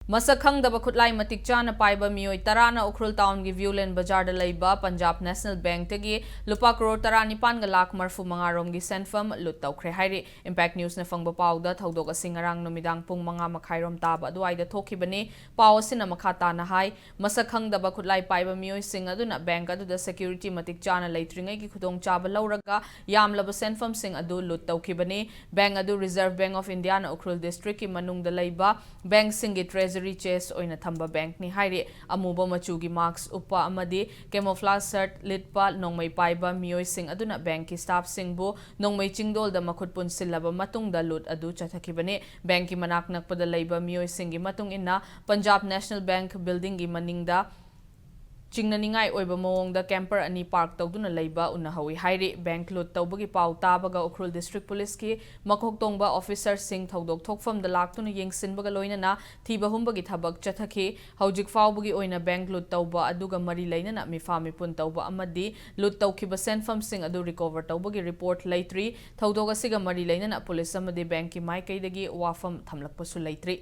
Masak khangdaba khutlai matik chana paiba mioi tarana Ukhrul town gi Violent Bazar da leiba Punjab National Bank tagi lupa crore tarani pan ga lakh marfu mangarom gi senfam lut tawkhre hairi Impact News na fangba pawda thodok asing arang numidang pung manga makhairom taba aduai da thokibane paw asina makhata na hai masak khangdaba khutlai paiba mioi sing aduna bank adu da security matik chana leitringai gi khudong chaba lauraga yamlaba senfam sing adu lut tawkhibane bank adu Reserve Bank of India na Ukhrul district ki manung da leiba bank sing gi treasury chest oina thamba bank ni hairi amuba machugi marks upa amadi camouflage shirt litpa nongmai paiba mioi sing aduna bank ki staff singbu nongmai chingdol da makhut pun silaba matung da lut adu chathakibane bank ki manak nakpada leiba mioi sing gi matung inna Punjab National Bank building gi maningda Chingnaningai oiba mawongda camper ani park tawduna leiba unahawi hairi bank lut tawbagi paw tabaga Ukhrul district police ki makhok tongba officer sing thodok thokfam da laktuna yengsinbaga loinana thiba humbagi thabak chathaki haujik fawbagi oina bank lut tawba aduga mari leinana mifami pun tawba amadi lut tawkhiba senfam sing adu recover tawbagi report leitri thodok asiga mari leinana police amadi bank ki maikaidagi wafam thamlakpasu leitri